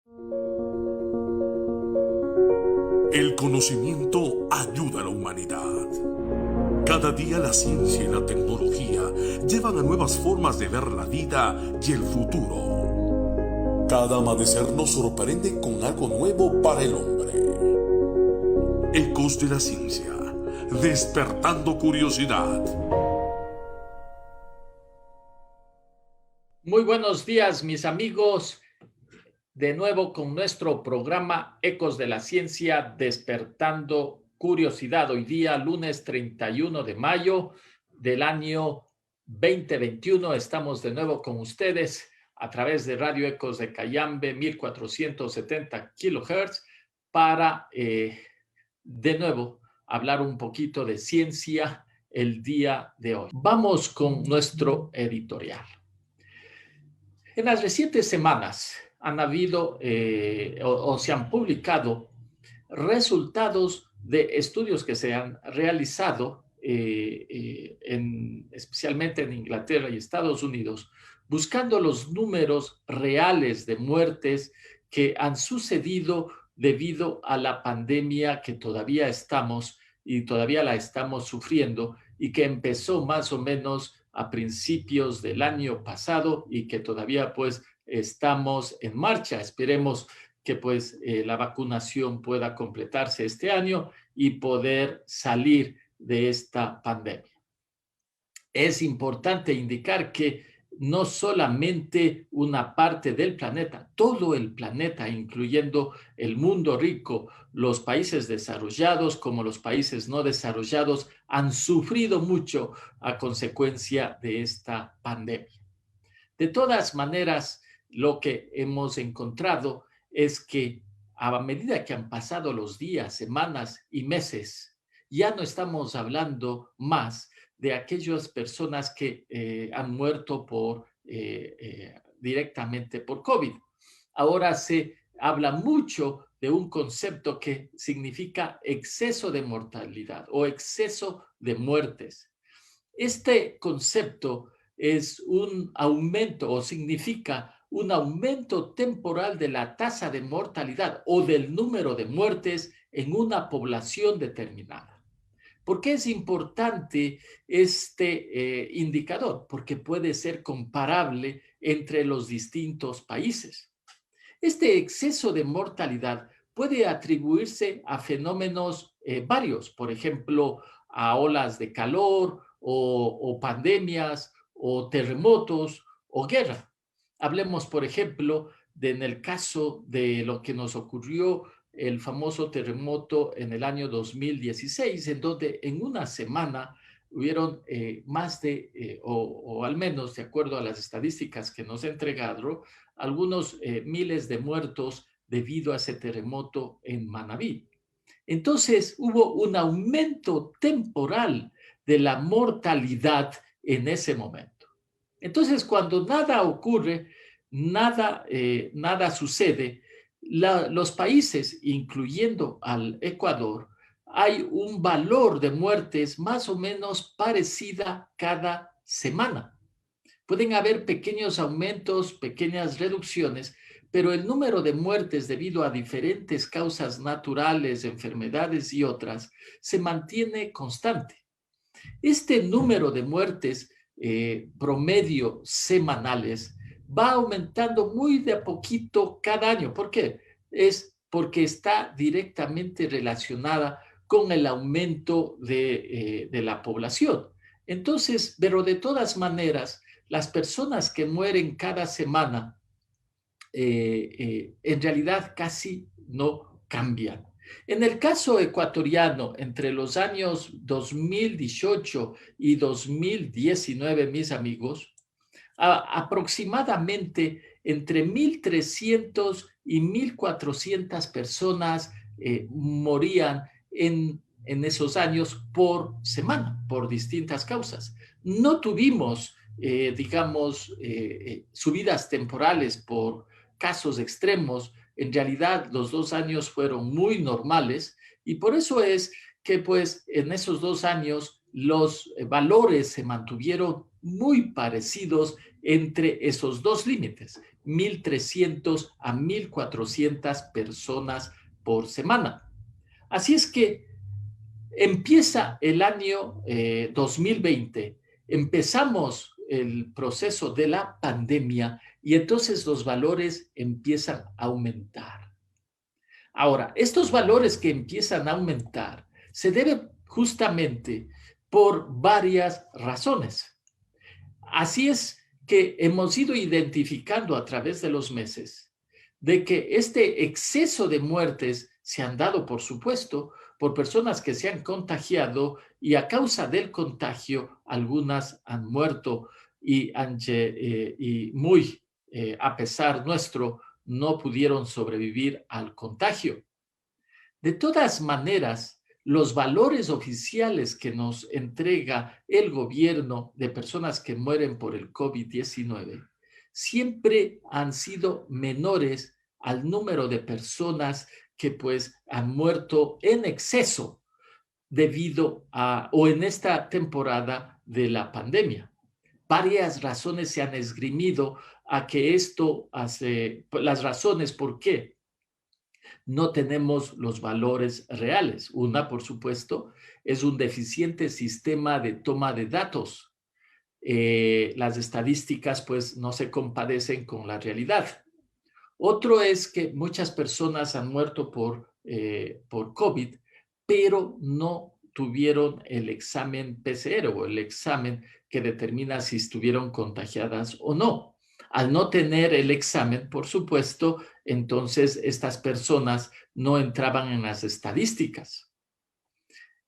El conocimiento ayuda a la humanidad. Cada día la ciencia y la tecnología llevan a nuevas formas de ver la vida y el futuro. Cada amanecer nos sorprende con algo nuevo para el hombre. Ecos de la ciencia, despertando curiosidad. Muy buenos días, mis amigos. De nuevo con nuestro programa Ecos de la Ciencia, despertando curiosidad. Hoy día, lunes 31 de mayo del año 2021, estamos de nuevo con ustedes a través de Radio Ecos de Cayambe, 1470 kilohertz, para de nuevo hablar un poquito de ciencia el día de hoy. Vamos con nuestro editorial. En las recientes semanas han habido o se han publicado resultados de estudios que se han realizado especialmente en Inglaterra y Estados Unidos, buscando los números reales de muertes que han sucedido debido a la pandemia que todavía estamos y todavía la estamos sufriendo y que empezó más o menos a principios del año pasado y que todavía pues estamos en marcha. Esperemos que pues la vacunación pueda completarse este año y poder salir de esta pandemia. Es importante indicar que no solamente una parte del planeta, todo el planeta, incluyendo el mundo rico, los países desarrollados como los países no desarrollados, han sufrido mucho a consecuencia de esta pandemia. De todas maneras, lo que hemos encontrado es que a medida que han pasado los días, semanas y meses, ya no estamos hablando más de aquellas personas que han muerto directamente por COVID. Ahora se habla mucho de un concepto que significa exceso de mortalidad o exceso de muertes. Este concepto es un aumento o significa un aumento temporal de la tasa de mortalidad o del número de muertes en una población determinada. ¿Por qué es importante este indicador? Porque puede ser comparable entre los distintos países. Este exceso de mortalidad puede atribuirse a fenómenos varios, por ejemplo, a olas de calor o pandemias o terremotos o guerra. Hablemos, por ejemplo, en el caso de lo que nos ocurrió el famoso terremoto en el año 2016, en donde en una semana hubieron o al menos de acuerdo a las estadísticas que nos entregaron, algunos miles de muertos debido a ese terremoto en Manabí. Entonces hubo un aumento temporal de la mortalidad en ese momento. Entonces, cuando nada ocurre, nada sucede, los países, incluyendo al Ecuador, hay un valor de muertes más o menos parecida cada semana. Pueden haber pequeños aumentos, pequeñas reducciones, pero el número de muertes debido a diferentes causas naturales, enfermedades y otras, se mantiene constante. Este número de muertes promedio semanales va aumentando muy de a poquito cada año. ¿Por qué? Es porque está directamente relacionada con el aumento de la población. Entonces, pero de todas maneras, las personas que mueren cada semana en realidad casi no cambian. En el caso ecuatoriano, entre los años 2018 y 2019, mis amigos, aproximadamente entre 1.300 y 1.400 personas morían en esos años por semana, por distintas causas. No tuvimos, subidas temporales por casos extremos. En realidad, los 2 años fueron muy normales y por eso es que, pues, en esos 2 años los valores se mantuvieron muy parecidos entre esos dos límites, 1.300 a 1.400 personas por semana. Así es que empieza el año 2020, empezamos el proceso de la pandemia y entonces los valores empiezan a aumentar. Ahora, estos valores que empiezan a aumentar se deben justamente por varias razones. Así es que hemos ido identificando a través de los meses de que este exceso de muertes se han dado, por supuesto, por personas que se han contagiado y a causa del contagio algunas han muerto y muy a pesar nuestro no pudieron sobrevivir al contagio. De todas maneras, los valores oficiales que nos entrega el gobierno de personas que mueren por el COVID-19 siempre han sido menores al número de personas que pues han muerto en exceso debido a o en esta temporada de la pandemia. Varias razones se han esgrimido a que esto hace, las razones por qué no tenemos los valores reales. Una, por supuesto, es un deficiente sistema de toma de datos. Las estadísticas, pues, no se compadecen con la realidad. Otro es que muchas personas han muerto por COVID, pero no tuvieron el examen PCR o el examen que determina si estuvieron contagiadas o no. Al no tener el examen, por supuesto, entonces estas personas no entraban en las estadísticas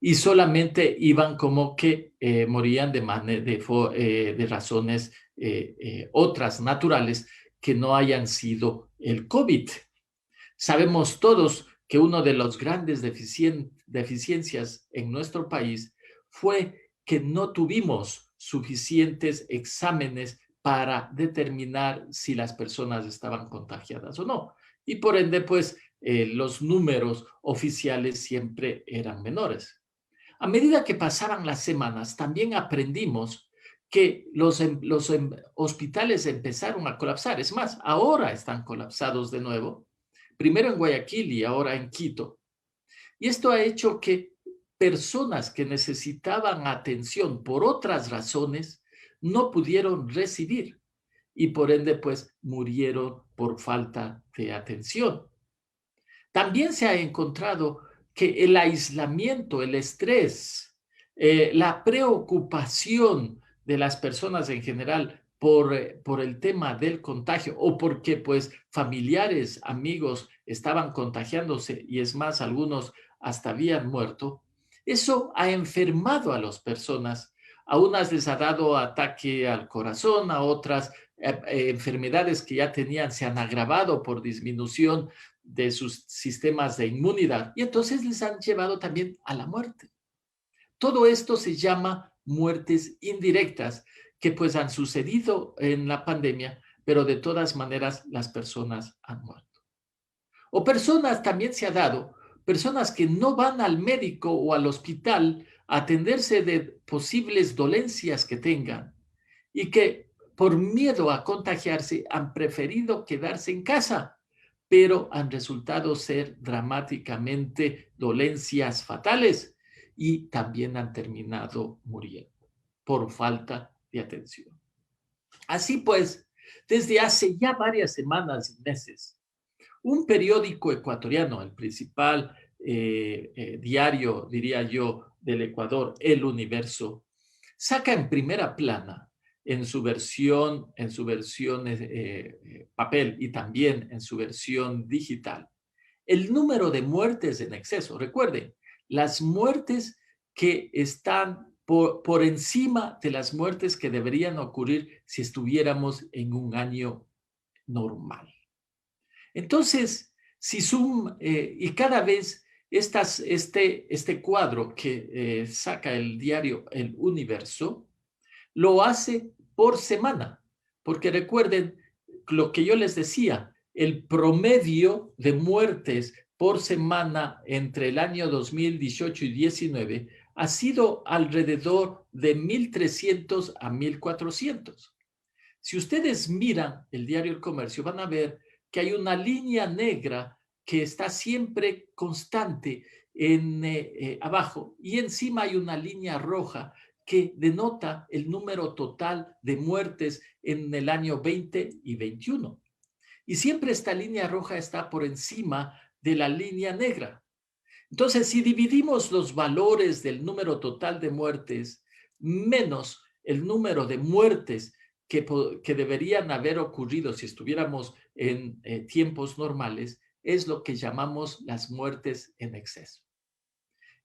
y solamente iban como que morían de razones otras naturales que no hayan sido el COVID. Sabemos todos que una de las grandes deficiencias en nuestro país fue que no tuvimos suficientes exámenes para determinar si las personas estaban contagiadas o no. Y por ende, pues, los números oficiales siempre eran menores. A medida que pasaban las semanas, también aprendimos que los hospitales empezaron a colapsar. Es más, ahora están colapsados de nuevo, primero en Guayaquil y ahora en Quito. Y esto ha hecho que personas que necesitaban atención por otras razones no pudieron recibir y por ende pues murieron por falta de atención. También se ha encontrado que el aislamiento, el estrés, la preocupación de las personas en general por el tema del contagio o porque pues familiares, amigos estaban contagiándose y es más, algunos hasta habían muerto, eso ha enfermado a las personas. A unas les ha dado ataque al corazón, a otras enfermedades que ya tenían se han agravado por disminución de sus sistemas de inmunidad y entonces les han llevado también a la muerte. Todo esto se llama muertes indirectas que pues han sucedido en la pandemia, pero de todas maneras las personas han muerto. O personas, también se ha dado, personas que no van al médico o al hospital a atenderse de posibles dolencias que tengan y que por miedo a contagiarse han preferido quedarse en casa, pero han resultado ser dramáticamente dolencias fatales y también han terminado muriendo por falta de atención. Así pues, desde hace ya varias semanas y meses, un periódico ecuatoriano, el principal diario, diría yo, del Ecuador, El Universo, saca en primera plana en su versión papel y también en su versión digital, el número de muertes en exceso. Recuerden, las muertes que están por encima de las muertes que deberían ocurrir si estuviéramos en un año normal. Entonces, si y cada vez este cuadro que saca el diario El Universo, lo hace por semana, porque recuerden lo que yo les decía, el promedio de muertes por semana entre el año 2018 y 19 ha sido alrededor de 1.300 a 1.400. Si ustedes miran el diario El Comercio, van a ver que hay una línea negra que está siempre constante abajo, y encima hay una línea roja que denota el número total de muertes en el año 20 y 21. Y siempre esta línea roja está por encima de la línea negra. Entonces, si dividimos los valores del número total de muertes menos el número de muertes que deberían haber ocurrido si estuviéramos en tiempos normales, es lo que llamamos las muertes en exceso.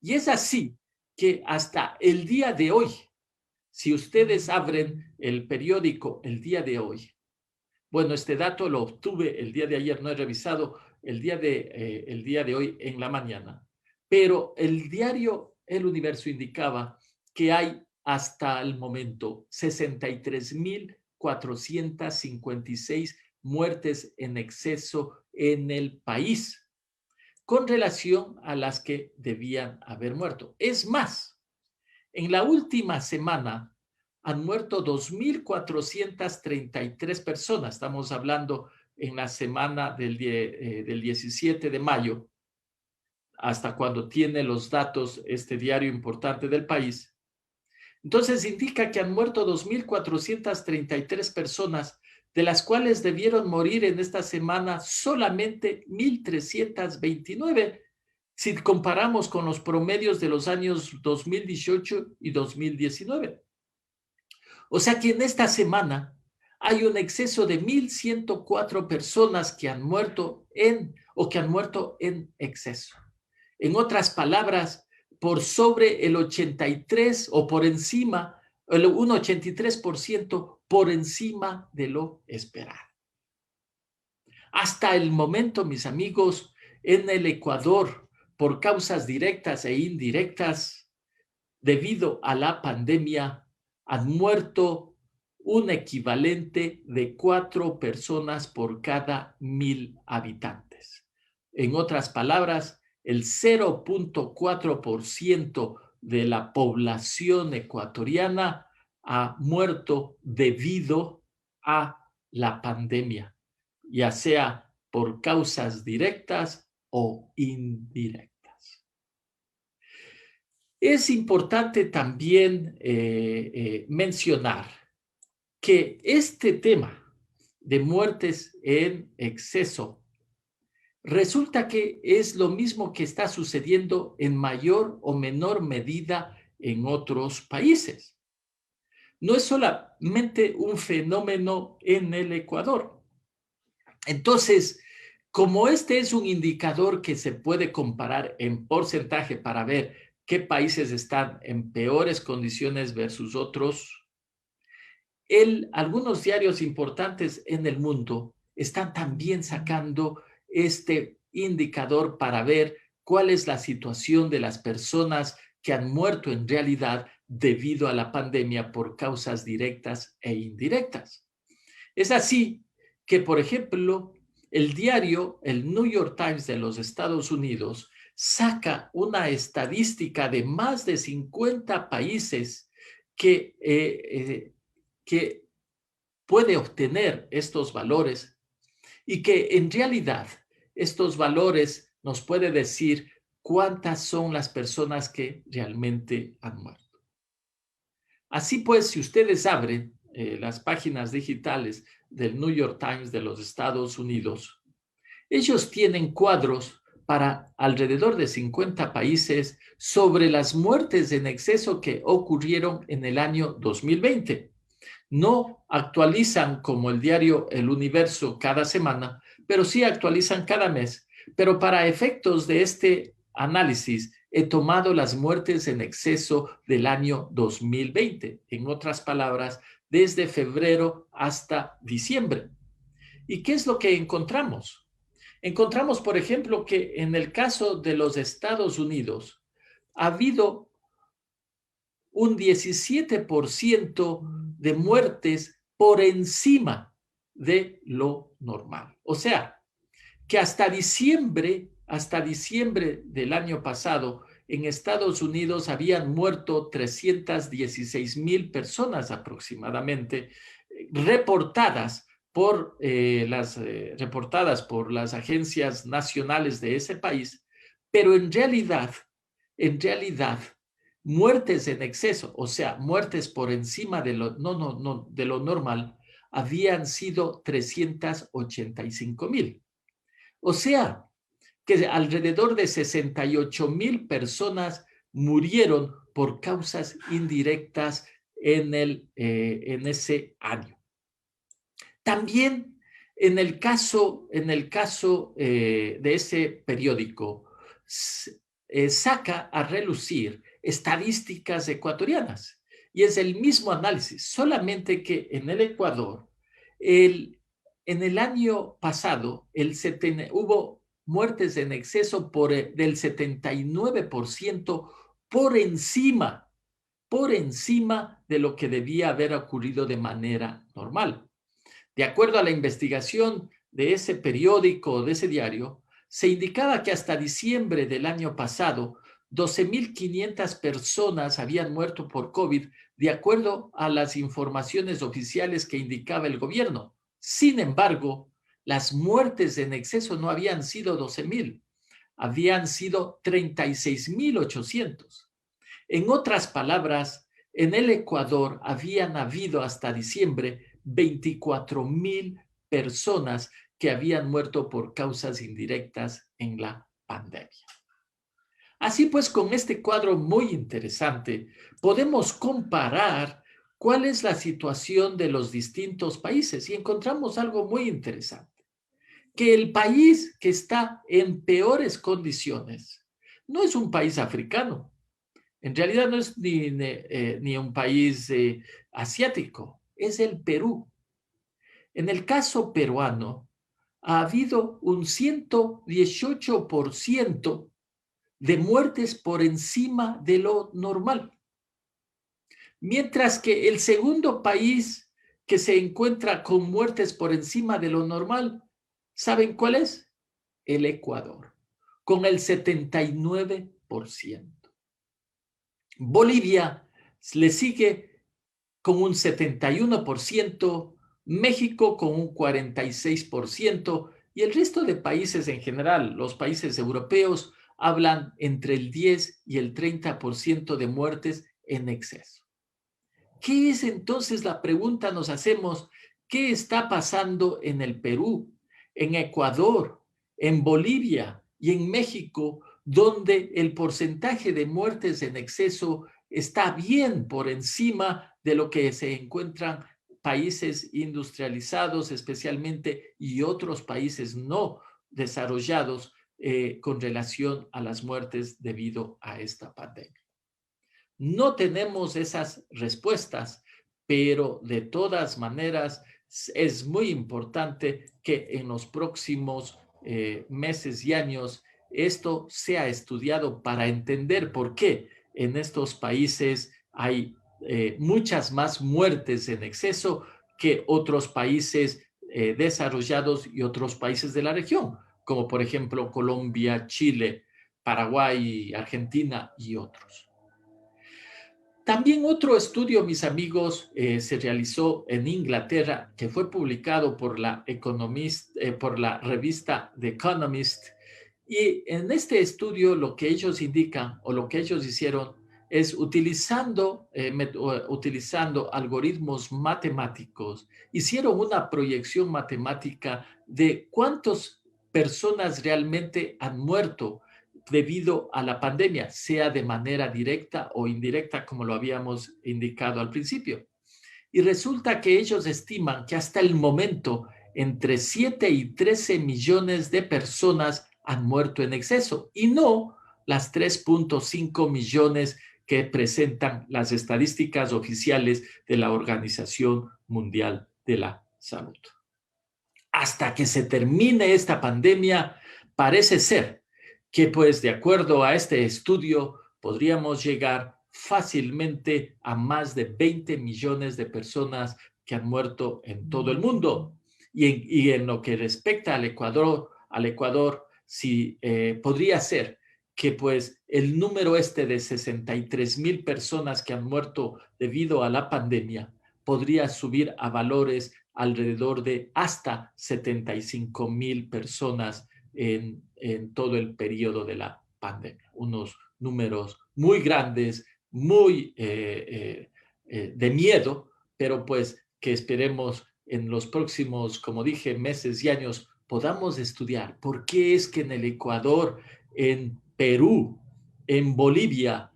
Y es así que hasta el día de hoy, si ustedes abren el periódico el día de hoy, bueno, este dato lo obtuve el día de ayer, no he revisado el día de hoy en la mañana, pero el diario El Universo indicaba que hay hasta el momento 63.456 muertes en exceso en el país, con relación a las que debían haber muerto. Es más, en la última semana han muerto 2.433 personas. Estamos hablando en la semana del 17 de mayo, hasta cuando tiene los datos este diario importante del país. Entonces indica que han muerto 2.433 personas, de las cuales debieron morir en esta semana solamente 1.329, si comparamos con los promedios de los años 2018 y 2019. O sea que en esta semana hay un exceso de 1.104 personas que han muerto en exceso. En otras palabras, por sobre el 83 o por encima, un 83% por encima de lo esperado. Hasta el momento, mis amigos, en el Ecuador, por causas directas e indirectas, debido a la pandemia, han muerto un equivalente de 4 personas por cada 1.000 habitantes. En otras palabras, el 0.4% de la población ecuatoriana ha muerto debido a la pandemia, ya sea por causas directas o indirectas. Es importante también mencionar que este tema de muertes en exceso resulta que es lo mismo que está sucediendo en mayor o menor medida en otros países. No es solamente un fenómeno en el Ecuador. Entonces, como este es un indicador que se puede comparar en porcentaje para ver qué países están en peores condiciones versus otros, algunos diarios importantes en el mundo están también sacando este indicador para ver cuál es la situación de las personas que han muerto en realidad debido a la pandemia por causas directas e indirectas. Es así que, por ejemplo, el diario, el New York Times de los Estados Unidos, saca una estadística de más de 50 países que puede obtener estos valores, y que en realidad estos valores nos puede decir cuántas son las personas que realmente han muerto. Así pues, si ustedes abren las páginas digitales del New York Times de los Estados Unidos, ellos tienen cuadros para alrededor de 50 países sobre las muertes en exceso que ocurrieron en el año 2020. No actualizan como el diario El Universo cada semana, pero sí actualizan cada mes. Pero para efectos de este análisis, he tomado las muertes en exceso del año 2020. En otras palabras, desde febrero hasta diciembre. ¿Y qué es lo que encontramos? Encontramos, por ejemplo, que en el caso de los Estados Unidos ha habido un 17% de muertes por encima de lo normal. O sea, que hasta diciembre del año pasado, en Estados Unidos habían muerto 316,000 personas aproximadamente reportadas reportadas por las agencias nacionales de ese país, pero en realidad, muertes en exceso, o sea, muertes por encima de de lo normal, habían sido 385,000. O sea, que alrededor de 68,000 personas murieron por causas indirectas en ese año. También en el caso de ese periódico, saca a relucir estadísticas ecuatorianas. Y es el mismo análisis, solamente que en el Ecuador, en el año pasado, hubo muertes en exceso del 79% por encima de lo que debía haber ocurrido de manera normal. De acuerdo a la investigación de ese periódico, de ese diario, se indicaba que hasta diciembre del año pasado, 12,500 personas habían muerto por COVID, de acuerdo a las informaciones oficiales que indicaba el gobierno. Sin embargo, las muertes en exceso no habían sido 12,000, habían sido 36,800. En otras palabras, en el Ecuador habían habido hasta diciembre 24,000 personas que habían muerto por causas indirectas en la pandemia. Así pues, con este cuadro muy interesante, podemos comparar cuál es la situación de los distintos países y encontramos algo muy interesante, que el país que está en peores condiciones no es un país africano, en realidad no es ni un país asiático, es el Perú. En el caso peruano, ha habido un 118% de muertes por encima de lo normal. Mientras que el segundo país que se encuentra con muertes por encima de lo normal, ¿saben cuál es? El Ecuador, con el 79%. Bolivia le sigue con un 71%, México con un 46% y el resto de países en general, los países europeos, hablan entre el 10 y el 30% de muertes en exceso. ¿Qué es entonces la pregunta nos hacemos? ¿Qué está pasando en el Perú, en Ecuador, en Bolivia y en México, donde el porcentaje de muertes en exceso está bien por encima de lo que se encuentran países industrializados especialmente y otros países no desarrollados con relación a las muertes debido a esta pandemia? No tenemos esas respuestas, pero de todas maneras es muy importante que en los próximos meses y años esto sea estudiado para entender por qué en estos países hay muchas más muertes en exceso que otros países desarrollados y otros países de la región, como por ejemplo Colombia, Chile, Paraguay, Argentina y otros. También otro estudio, mis amigos, se realizó en Inglaterra, que fue publicado por la revista The Economist. Y en este estudio lo que ellos indican o lo que ellos hicieron es utilizando algoritmos matemáticos, hicieron una proyección matemática de cuántas personas realmente han muerto debido a la pandemia, sea de manera directa o indirecta, como lo habíamos indicado al principio. Y resulta que ellos estiman que hasta el momento entre 7 y 13 millones de personas han muerto en exceso y no las 3,5 millones que presentan las estadísticas oficiales de la Organización Mundial de la Salud. Hasta que se termine esta pandemia, parece ser que pues de acuerdo a este estudio podríamos llegar fácilmente a más de 20 millones de personas que han muerto en todo el mundo. Y en lo que respecta al Ecuador sí, podría ser que pues el número de 63,000 personas que han muerto debido a la pandemia podría subir a valores alrededor de hasta 75,000 personas en todo el periodo de la pandemia. Unos números muy grandes, muy de miedo, pero pues que esperemos en los próximos, como dije, meses y años podamos estudiar por qué es que en el Ecuador, en Perú, en Bolivia,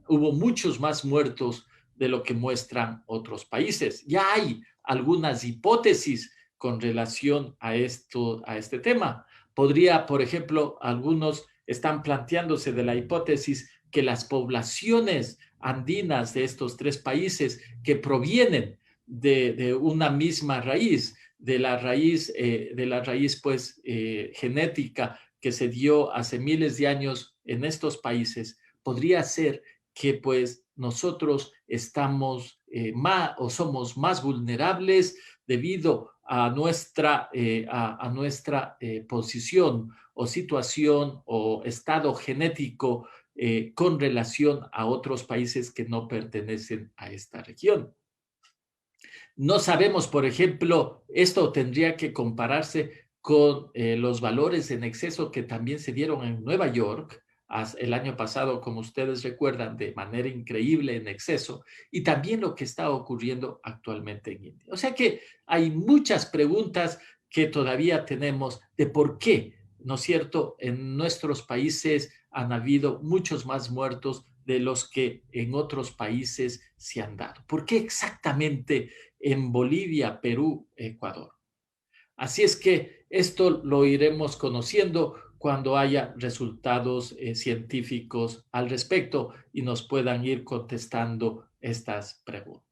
hubo muchos más muertos de lo que muestran otros países. Ya hay algunas hipótesis con relación a este tema. Podría, por ejemplo, algunos están planteándose de la hipótesis que las poblaciones andinas de estos tres países que provienen de una misma raíz, de la raíz pues genética que se dio hace miles de años en estos países, podría ser que pues nosotros estamos más o somos más vulnerables debido a nuestra posición o situación o estado genético con relación a otros países que no pertenecen a esta región. No sabemos, por ejemplo, esto tendría que compararse con los valores en exceso que también se dieron en Nueva York el año pasado, como ustedes recuerdan, de manera increíble en exceso, y también lo que está ocurriendo actualmente en India. O sea que hay muchas preguntas que todavía tenemos de por qué, ¿no es cierto?, en nuestros países han habido muchos más muertos de los que en otros países se han dado. ¿Por qué exactamente en Bolivia, Perú, Ecuador? Así es que esto lo iremos conociendo cuando haya resultados científicos al respecto y nos puedan ir contestando estas preguntas.